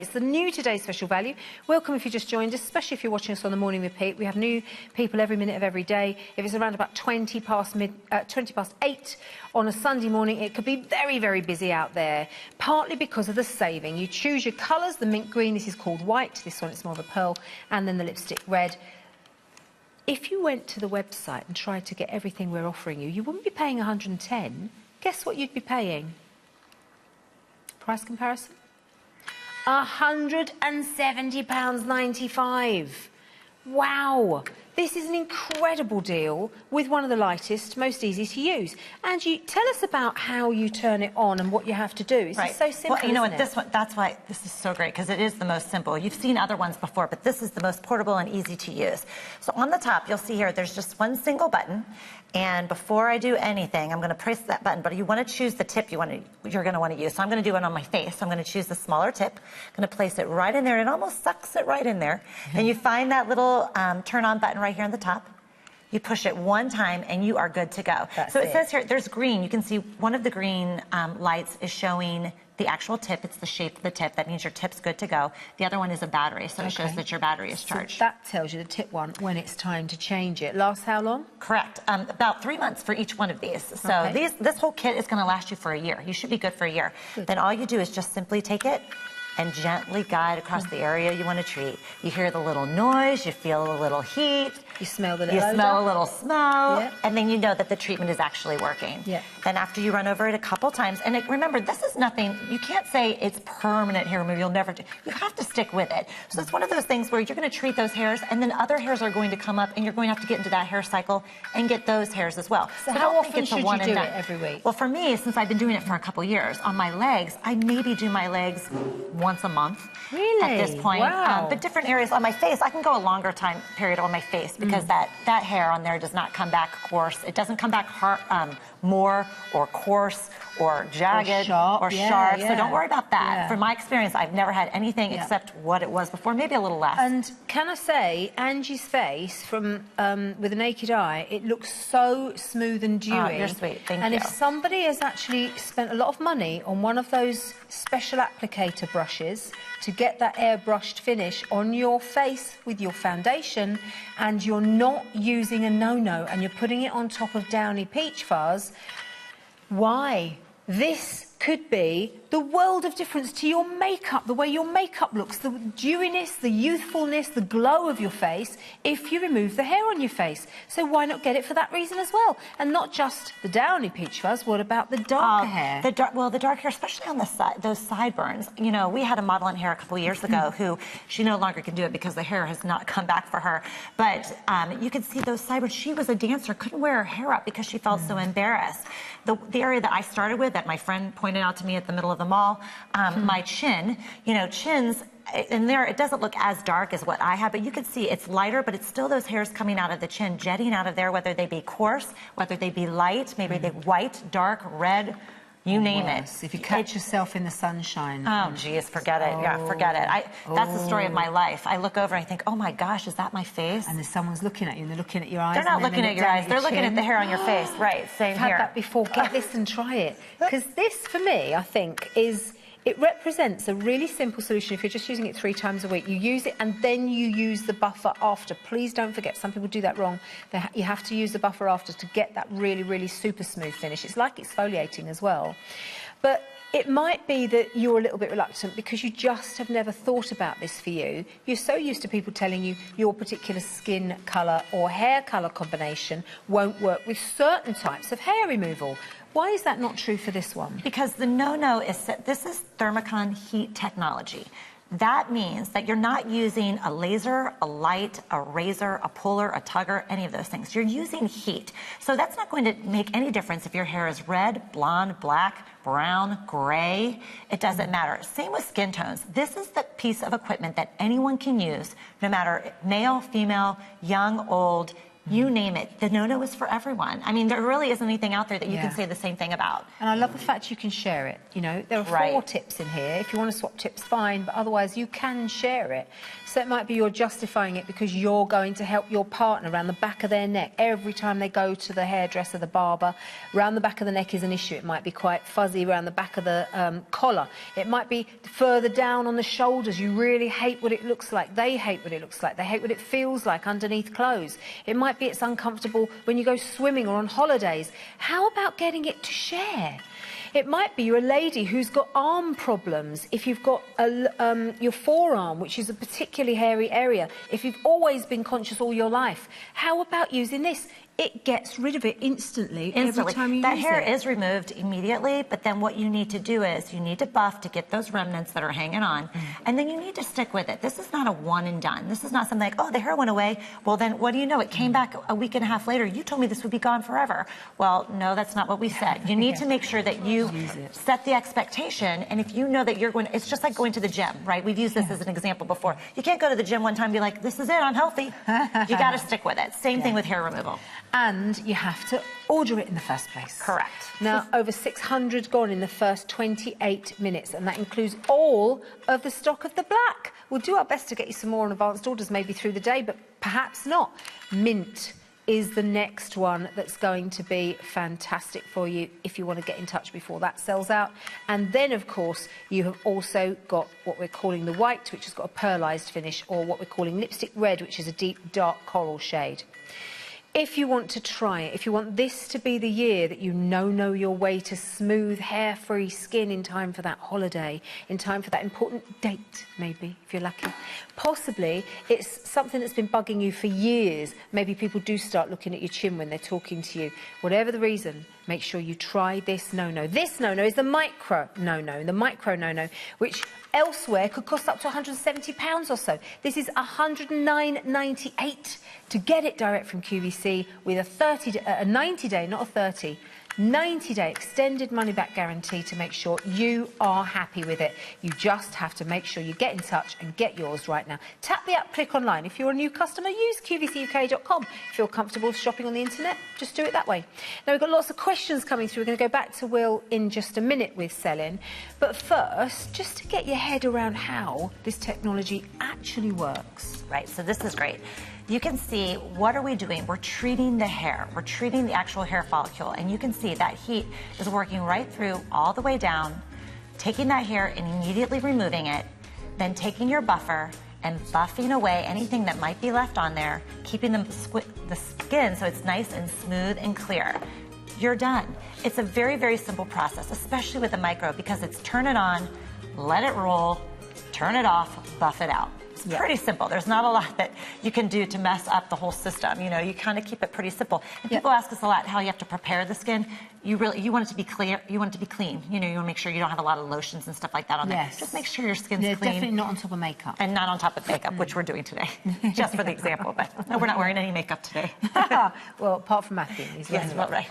It's the new Today's Special Value. Welcome if you just joined us, especially if you're watching us on the morning repeat. We have new people every minute of every day. If it's around about 20 past 8 on a Sunday morning, it could be very, very busy out there, partly because of the saving. You choose your colours, the mint green, this is called white, this one it's more of a pearl, and then the lipstick red. If you went to the website and tried to get everything we're offering you, you wouldn't be paying 110. Guess what you'd be paying? Price comparison? £170.95. Wow, this is an incredible deal with one of the lightest, most easy to use. And you tell us about how you turn it on and what you have to do. It's just so simple. Well, you know what, this one, that's why this is so great, because it is the most simple. You've seen other ones before, but this is the most portable and easy to use. So on the top, you'll see here, there's just one single button. And before I do anything, I'm going to press that button, but you want to choose the tip you're going to want to use. So I'm going to do it on my face. So I'm going to choose the smaller tip. I'm going to place it right in there. It almost sucks it right in there. And you find that little turn on button right here on the top. You push it one time and you are good to go. So it says here, there's green. You can see one of the green lights is showing the actual tip. It's the shape of the tip. That means your tip's good to go. The other one is a battery, so it shows that your battery is charged. So that tells you, the tip one, when it's time to change it. Lasts how long? Correct. About 3 months for each one of these. So this whole kit is going to last you for a year. You should be good for a year. Then all you do is just simply take it and gently guide across the area you want to treat. You hear the little noise, you feel a little heat. You smell the little odor. You smell a little smell, and then you know that the treatment is actually working. Then after you run over it a couple times, and remember, this is nothing, you can't say it's permanent hair removal, you'll never do. You have to stick with it. So it's one of those things where you're going to treat those hairs, and then other hairs are going to come up, and you're going to have to get into that hair cycle and get those hairs as well. So how often should you do it every week? Well, for me, since I've been doing it for a couple years, on my legs, I maybe do my legs once a month. Really? At this point. Wow. But different areas on my face, I can go a longer time period on my face because that hair on there does not come back coarse. It doesn't come back more or coarse or jagged or sharp. So don't worry about that. From my experience, I've never had anything except what it was before, maybe a little less. And can I say, Angie's face, from with a naked eye, it looks so smooth and dewy. Oh, you're sweet. Thank you. And if somebody has actually spent a lot of money on one of those special applicator brushes to get that airbrushed finish on your face with your foundation, and you're not using a no-no and you're putting it on top of Downy Peach Fuzz, why? This could be the world of difference to your makeup, the way your makeup looks, the dewiness, the youthfulness, the glow of your face, if you remove the hair on your face. So why not get it for that reason as well? And not just the Downy Peach Fuzz, what about the darker hair? The dark hair, especially on the side, those sideburns. You know, we had a model in hair a couple of years ago who, she no longer can do it because the hair has not come back for her. But you could see those sideburns. She was a dancer, couldn't wear her hair up because she felt so embarrassed. The area that I started with, that my friend pointed out to me at the middle of the mall, my chin, you know, chins, in there, it doesn't look as dark as what I have, but you can see it's lighter, but it's still those hairs coming out of the chin, jetting out of there, whether they be coarse, whether they be light, maybe they're white, dark, red, you name it. If you catch yourself in the sunshine. Oh, geez, forget it. Yeah, forget it. That's the story of my life. I look over and I think, oh my gosh, is that my face? And there's someone's looking at you and they're looking at your eyes. They're not looking at your eyes. They're looking at the hair on your face. Right, same here. I've had that before. Get this and try it. Because this, for me, I think, it represents a really simple solution. If you're just using it 3 times a week, you use it and then you use the buffer after. Please don't forget, some people do that wrong. You have to use the buffer after to get that really, really super smooth finish. It's like exfoliating as well. But it might be that you're a little bit reluctant because you just have never thought about this for you. You're so used to people telling you your particular skin colour or hair colour combination won't work with certain types of hair removal. Why is that not true for this one? Because the no-no is that this is thermocon heat technology. That means that you're not using a laser, a light, a razor, a puller, a tugger, any of those things. You're using heat. So that's not going to make any difference if your hair is red, blonde, black, brown, gray. It doesn't matter. Same with skin tones. This is the piece of equipment that anyone can use, no matter male, female, young, old, You name it. The no-no is for everyone. I mean, there really isn't anything out there that you can say the same thing about. And I love the fact you can share it. You know, there are 4 tips in here. If you want to swap tips, fine, but otherwise you can share it. So it might be you're justifying it because you're going to help your partner around the back of their neck every time they go to the hairdresser, the barber. Around the back of the neck is an issue. It might be quite fuzzy around the back of the collar. It might be further down on the shoulders. You really hate what it looks like. They hate what it looks like. They hate what it feels like underneath clothes. It might be it's uncomfortable when you go swimming or on holidays. How about getting it to share? It might be you're a lady who's got arm problems. If you've got your forearm, which is a particularly hairy area, if you've always been conscious all your life, how about using this? It gets rid of it instantly. Every time you use it. That hair is removed immediately, but then what you need to do is you need to buff to get those remnants that are hanging on, and then you need to stick with it. This is not a one and done. This is not something like, oh, the hair went away. Well, then what do you know? It came back a week and a half later. You told me this would be gone forever. Well, no, that's not what we said. You need to make sure that you set the expectation, and if you know that you're going, it's just like going to the gym, right? We've used this as an example before. You can't go to the gym one time and be like, this is it, I'm healthy. You got to stick with it. Same thing with hair removal. And you have to order it in the first place. Correct. Now, over 600 gone in the first 28 minutes, and that includes all of the stock of the black. We'll do our best to get you some more on advanced orders maybe through the day, but perhaps not. Mint is the next one that's going to be fantastic for you if you want to get in touch before that sells out. And then, of course, you have also got what we're calling the white, which has got a pearlized finish, or what we're calling lipstick red, which is a deep, dark coral shade. If you want to try it, if you want this to be the year that you know your way to smooth, hair-free skin in time for that holiday, in time for that important date, maybe, if you're lucky. Possibly, it's something that's been bugging you for years. Maybe people do start looking at your chin when they're talking to you. Whatever the reason, make sure you try this no-no. This no-no is the micro no-no, which elsewhere could cost up to £170 or so. This is $109.98 to get it direct from QVC with a 90-day, not a 30, 90-day extended money-back guarantee to make sure you are happy with it. You just have to make sure you get in touch and get yours right now. Tap the app, click online. If you're a new customer, use QVCUK.com. If you're comfortable shopping on the internet, just do it that way. Now, we've got lots of questions coming through. We're going to go back to Will in just a minute with selling. But first, just to get your head around how this technology actually works. Right, so this is great. You can see, what are we doing? We're treating the hair. We're treating the actual hair follicle. And you can see that heat is working right through all the way down, taking that hair and immediately removing it, then taking your buffer and buffing away anything that might be left on there, keeping the skin so it's nice and smooth and clear. You're done. It's a very, very simple process, especially with the micro, because it's turn it on, let it roll, turn it off, buff it out. It's pretty simple. There's not a lot that you can do to mess up the whole system. You know, you kind of keep it pretty simple. And people ask us a lot how you have to prepare the skin. You want it to be clear. You want it to be clean. You know, you want to make sure you don't have a lot of lotions and stuff like that on there. Just make sure your skin's clean. Definitely not on top of makeup. And not on top of makeup, which we're doing today, just for the example. But no, we're not wearing any makeup today. Well, apart from Matthew. He's yes, well, right.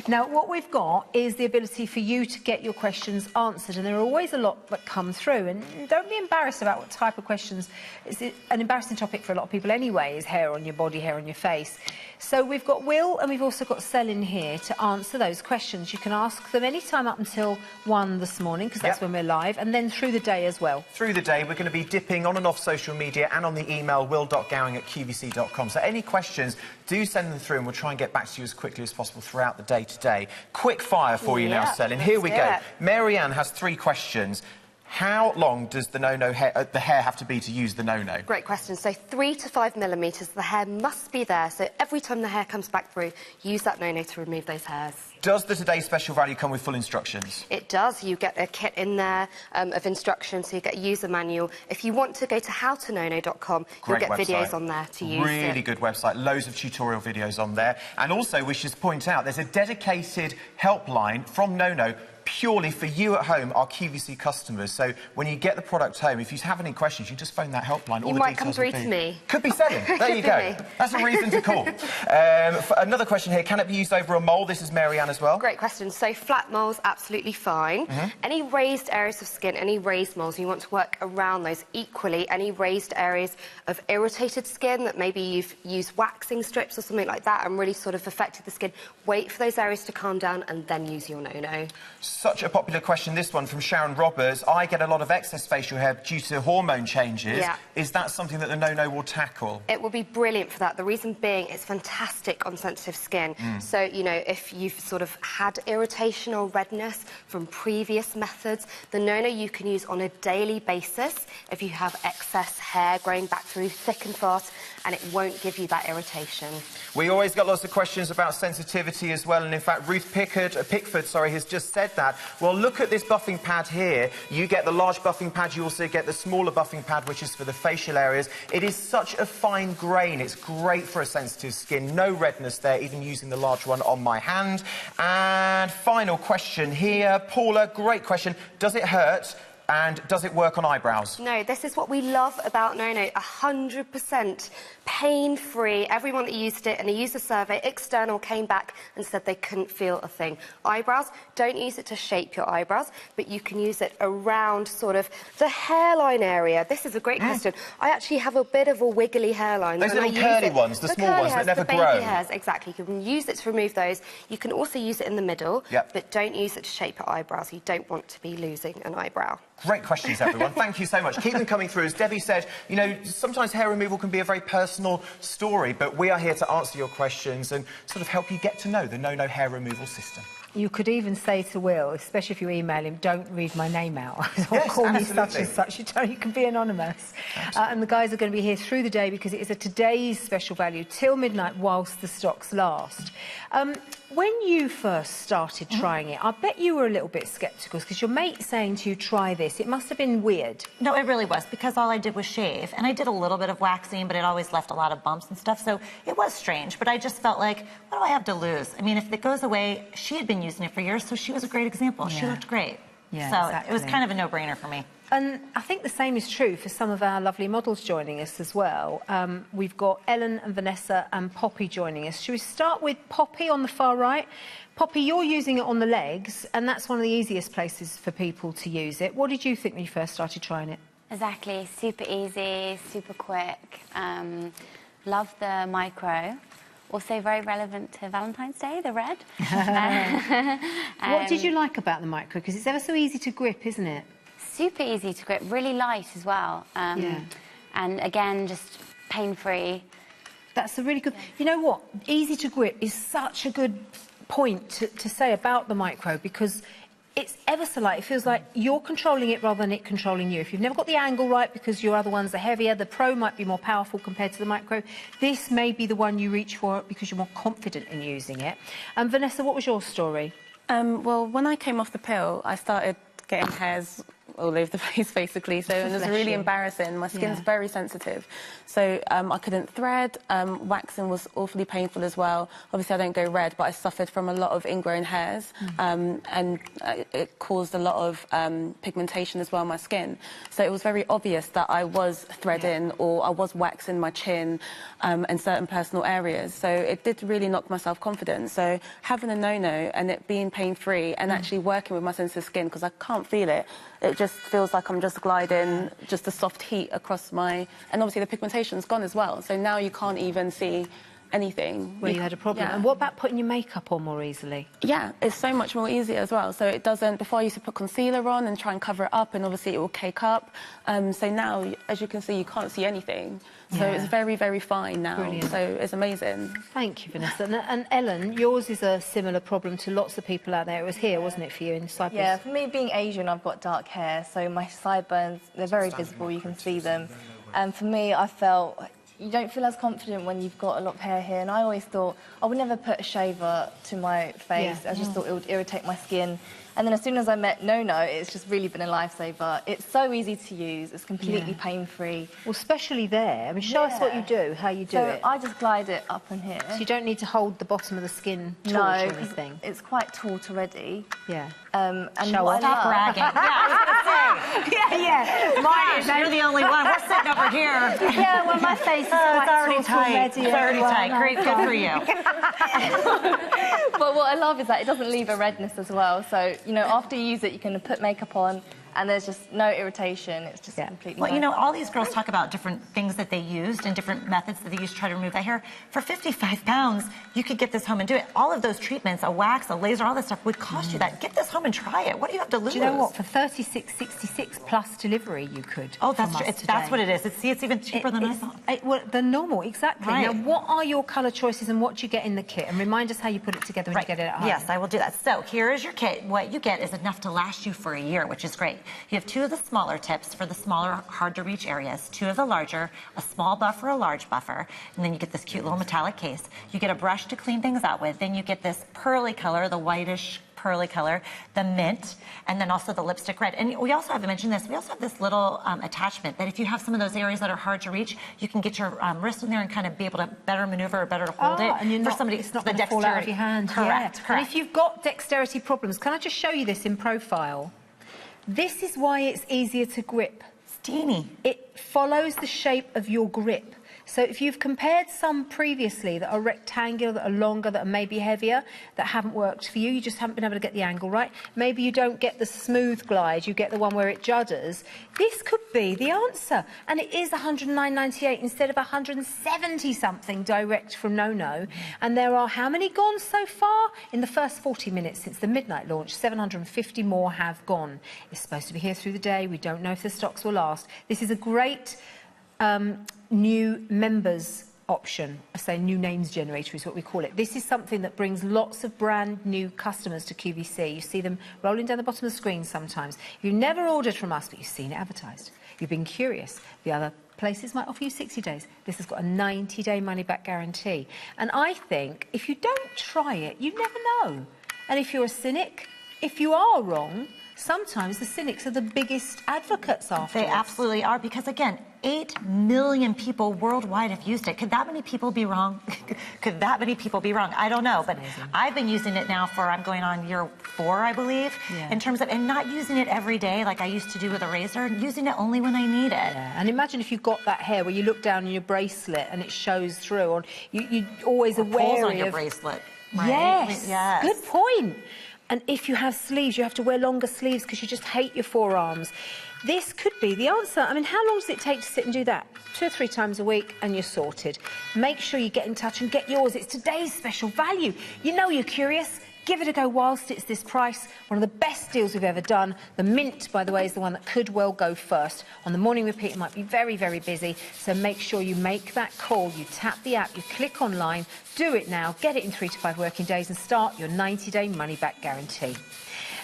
Now, what we've got is the ability for you to get your questions answered, and there are always a lot that come through. And don't be embarrassed about what type of questions. It's an embarrassing topic for a lot of people anyway, is hair on your body, hair on your face. So we've got Will and we've also got Selin here to answer those questions. You can ask them any time up until 1 this morning, because that's when we're live, and then through the day as well. Through the day, we're going to be dipping on and off social media and on the email will.gowing@qvc.com. So any questions, do send them through and we'll try and get back to you as quickly as possible throughout the day today. Quick fire for you now, Selin. Here we go. Marianne has 3 questions. How long does the hair have to be to use the no-no? Great question. So 3 to 5 millimetres, the hair must be there. So every time the hair comes back through, use that no-no to remove those hairs. Does the Today's Special Value come with full instructions? It does. You get a kit in there of instructions, so you get a user manual. If you want to go to howtonono.com, you'll get videos on there to use. Really good website. Loads of tutorial videos on there. And also, we should point out, there's a dedicated helpline from No-No purely for you at home, our QVC customers. So when you get the product home, if you have any questions, you just phone that helpline. You might come through to me. Could be selling. There you go. That's a reason to call. Another question here. Can it be used over a mole? This is Mary-Ann as well. Great question. So flat moles, absolutely fine. Any raised areas of skin, any raised moles, you want to work around those equally. Any raised areas of irritated skin that maybe you've used waxing strips or something like that and really sort of affected the skin, wait for those areas to calm down and then use your no-no. Such a popular question, this one from Sharon Roberts. I get a lot of excess facial hair due to hormone changes. Yeah. Is that something that the no-no will tackle? It will be brilliant for that. The reason being it's fantastic on sensitive skin. So, you know, if you've sort of had irritation or redness from previous methods, the no-no you can use on a daily basis if you have excess hair growing back through thick and fast, and it won't give you that irritation. We always get lots of questions about sensitivity as well, and in fact Ruth Pickford has just said that. Well, look at this buffing pad here. You get the large buffing pad, you also get the smaller buffing pad, which is for the facial areas. It is such a fine grain, it's great for a sensitive skin, no redness there, even using the large one on my hand. And final question here, Paula, great question. Does it hurt? And does it work on eyebrows? No, this is what we love about no-no, 100% pain-free. Everyone that used it, and they used a survey, external, came back and said they couldn't feel a thing. Eyebrows, don't use it to shape your eyebrows, but you can use it around sort of the hairline area. This is a great question. I actually have a bit of a wiggly hairline. Those little curly ones, the small ones that never grow. The baby hairs, exactly. You can use it to remove those. You can also use it in the middle, but don't use it to shape your eyebrows. You don't want to be losing an eyebrow. Great questions, everyone. Thank you so much. Keep them coming through. As Debbie said, you know, sometimes hair removal can be a very personal story, but we are here to answer your questions and sort of help you get to know the no-no hair removal system. You could even say to Will, especially if you email him, don't read my name out. Or Yes, call me absolutely. such and such. You can be anonymous. And the guys are going to be here through the day because it is a today's special value till midnight whilst the stocks last. When you first started trying it, I bet you were a little bit sceptical because your mate saying to you, try this, it must have been weird. No, it really was, because all I did was shave, and I did a little bit of waxing, but it always left a lot of bumps and stuff, so it was strange, but I just felt like, what do I have to lose? I mean, if it goes away, she had been using it for years, so she was a great example. She looked great. Yeah, so exactly. it was kind of a no-brainer for me. And I think the same is true for some of our lovely models joining us as well. We've got Ellen and Vanessa and Poppy joining us. Should we start with Poppy on the far right? Poppy, you're using it on the legs, and that's one of the easiest places for people to use it. What did you think when you first started trying it? Exactly, super easy, super quick. Love the micro. Also very relevant to Valentine's Day, the red. What did you like about the micro? Because it's ever so easy to grip, isn't it? Super easy to grip, really light as well. And again, just pain-free. That's a really good... You know what? Easy to grip is such a good point to say about the micro, because it's ever so light. It feels like you're controlling it rather than it controlling you. If you've never got the angle right because your other ones are heavier, the Pro might be more powerful compared to the micro. This may be the one you reach for because you're more confident in using it. And Vanessa, what was your story? Well, when I came off the pill, I started getting hairs all over the place, basically. So and it was really embarrassing. My skin's very sensitive. So I couldn't thread. Waxing was awfully painful as well. Obviously, I don't go red, but I suffered from a lot of ingrown hairs. And it caused a lot of pigmentation as well on my skin. So it was very obvious that I was threading or I was waxing my chin and certain personal areas. So it did really knock my self-confidence. So having a no-no and it being pain-free and actually working with my sensitive skin, because I can't feel it, it just feels like I'm just gliding just a soft heat across my... And obviously the pigmentation's gone as well, so now you can't even see anything. Where you had a problem. And what about putting your makeup on more easily? Yeah, it's so much more easier as well. So it doesn't... Before I used to put concealer on and try and cover it up, and obviously it will cake up. So now, as you can see, you can't see anything. So it's very, very fine now. Brilliant. So it's amazing. Thank you, Vanessa. And Ellen, yours is a similar problem to lots of people out there. It was here, wasn't it, for you in Cyprus? Yeah, for me, being Asian, I've got dark hair, so my sideburns, they're very visible, you can see them. And for me, I felt... You don't feel as confident when you've got a lot of hair here, and I always thought I would never put a shaver to my face. I just thought it would irritate my skin. And then as soon as I met No, it's just really been a lifesaver. It's so easy to use. It's completely pain-free. Well, especially there. I mean, show us what you do, how you do it. I just glide it up in here. So you don't need to hold the bottom of the skin taut or anything. It's quite taut already. Yeah. And Show what off. I love- Bragging. Yeah, I was going to say. Yeah. Mine is. You're the only one. We're sitting over here. Yeah, well, my face is Oh, quite it's already taut tight. already. It's already tight. Great, good for you. But what I love is that it doesn't leave a redness as well. So, you know, after you use it, you can put makeup on and there's just no irritation. It's just completely Well, nice. you know, all these girls talk about different things that they used and different methods that they used to try to remove that hair. For 55 pounds, you could get this home and do it. All of those treatments, a wax, a laser, all that stuff would cost you that. Get this home and try it. What do you have to lose? Do you know what? For $36.66 plus delivery, you could. Oh, that's true. That's what it is. It's even cheaper than I thought. Well, the normal, exactly. Right. Now, what are your colour choices and what do you get in the kit? And remind us how you put it together when you get it at home. Yes, I will do that. So here is your kit. What you get is enough to last you for a year, which is great. You have 2 of the smaller tips for the smaller, hard-to-reach areas, 2 of the larger, a small buffer, a large buffer, and then you get this cute little metallic case. You get a brush to clean things out with. Then you get this pearly color, the whitish pearly color, the mint, and then also the lipstick red. And we also haven't mentioned this, we also have this little attachment that if you have some of those areas that are hard to reach, you can get your wrist in there and kind of be able to better maneuver or better to hold it. And for somebody, it's not the going to fall out of your hand. Correct, And if you've got dexterity problems, can I just show you this in profile? This is why it's easier to grip. It's teeny. It follows the shape of your grip. So if you've compared some previously that are rectangular, that are longer, that are maybe heavier, that haven't worked for you, you just haven't been able to get the angle right, maybe you don't get the smooth glide, you get the one where it judders, this could be the answer. And it is $109.98 instead of $170-something direct from No. And there are how many gone so far? In the first 40 minutes since the midnight launch, 750 more have gone. It's supposed to be here through the day. We don't know if the stocks will last. This is a great new members option. I say new names generator is what we call it. This is something that brings lots of brand new customers to QVC. You see them rolling down the bottom of the screen sometimes. You've never ordered from us, but you've seen it advertised. You've been curious. The other places might offer you 60 days. This has got a 90-day money-back guarantee. And I think if you don't try it, you never know. And if you're a cynic, if you are wrong, sometimes the cynics are the biggest advocates after. They absolutely are, because again, 8 million people worldwide have used it. Could that many people be wrong? Could that many people be wrong? I don't know, but I've been using it now for, I'm going on year 4, I believe, in terms of, and not using it every day like I used to do with a razor, using it only when I need it. Yeah. And imagine if you've got that hair where you look down in your bracelet and it shows through, or you're always aware on of your bracelet, right? Yes, good point. And if you have sleeves, you have to wear longer sleeves because you just hate your forearms. This could be the answer. I mean, how long does it take to sit and do that? 2 or 3 times a week and you're sorted. Make sure you get in touch and get yours. It's today's special value. You know you're curious. Give it a go whilst it's this price. One of the best deals we've ever done. The mint, by the way, is the one that could well go first. On the morning repeat, it might be very, very busy. So make sure you make that call. You tap the app, you click online, do it now, get it in 3 to 5 working days and start your 90-day money-back guarantee.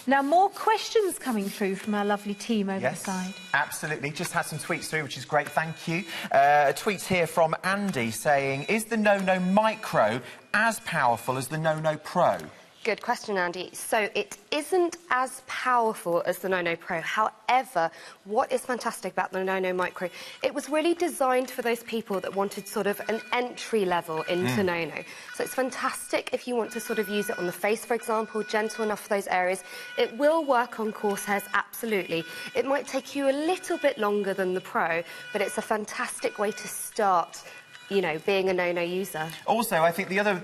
Now, more questions coming through from our lovely team over the side. Absolutely. Just had some tweets through, which is great. Thank you. A tweet here from Andy saying, is the No Micro as powerful as the No Pro? Good question, Andy. So it isn't as powerful as the No Pro. However, what is fantastic about the No Micro, it was really designed for those people that wanted sort of an entry level into No. So it's fantastic if you want to sort of use it on the face, for example, gentle enough for those areas. It will work on coarse hairs, absolutely. It might take you a little bit longer than the Pro, but it's a fantastic way to start, you know, being a No user. Also, I think the other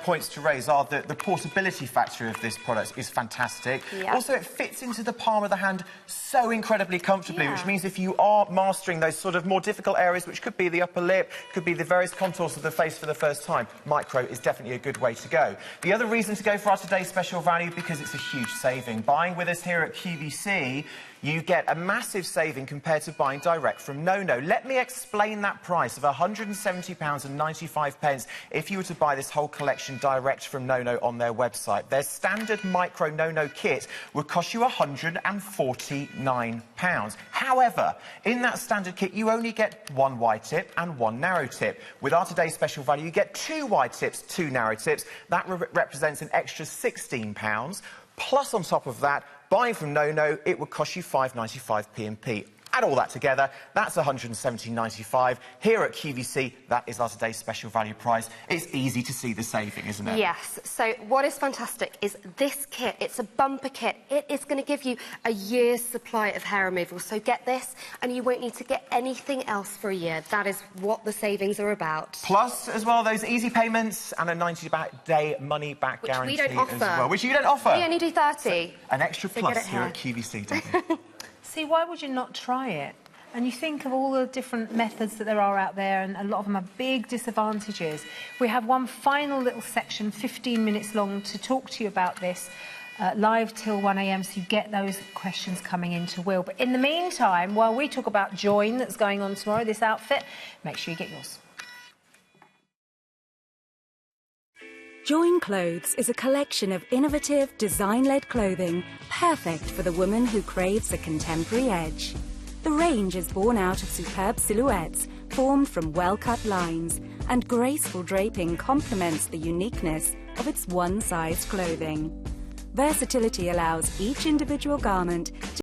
points to raise are that the portability factor of this product is fantastic. Also, it fits into the palm of the hand so incredibly comfortably, which means if you are mastering those sort of more difficult areas, which could be the upper lip, could be the various contours of the face for the first time, Micro is definitely a good way to go. The other reason to go for our today's special value, because it's a huge saving. Buying with us here at QVC, you get a massive saving compared to buying direct from No. Let me explain that price of £170.95 if you were to buy this whole collection direct from No on their website. Their standard Micro No kit would cost you £149. However, in that standard kit, you only get 1 wide tip and 1 narrow tip. With our today's special value, you get 2 wide tips, 2 narrow tips. That represents an extra £16. Plus, on top of that, buying from No, it would cost you £5.95 P&P. Add all that together, that's £117.95. Here at QVC, that is our today's special value price. It's easy to see the saving, isn't it? Yes. So what is fantastic is this kit. It's a bumper kit. It is going to give you a year's supply of hair removal. So get this, and you won't need to get anything else for a year. That is what the savings are about. Plus, as well, those easy payments and a 90-day money-back guarantee we don't offer. as well. Which you don't offer. We only do 30. An extra plus here at QVC, Debbie. See, why would you not try it? And you think of all the different methods that there are out there, and a lot of them have big disadvantages. We have one final little section, 15 minutes long, to talk to you about this, live till 1 a.m, so you get those questions coming into Will. But in the meantime, while we talk about Join that's going on tomorrow, this outfit, make sure you get yours. Join Clothes is a collection of innovative, design-led clothing, perfect for the woman who craves a contemporary edge. The range is born out of superb silhouettes formed from well-cut lines, and graceful draping complements the uniqueness of its one-size clothing. Versatility allows each individual garment to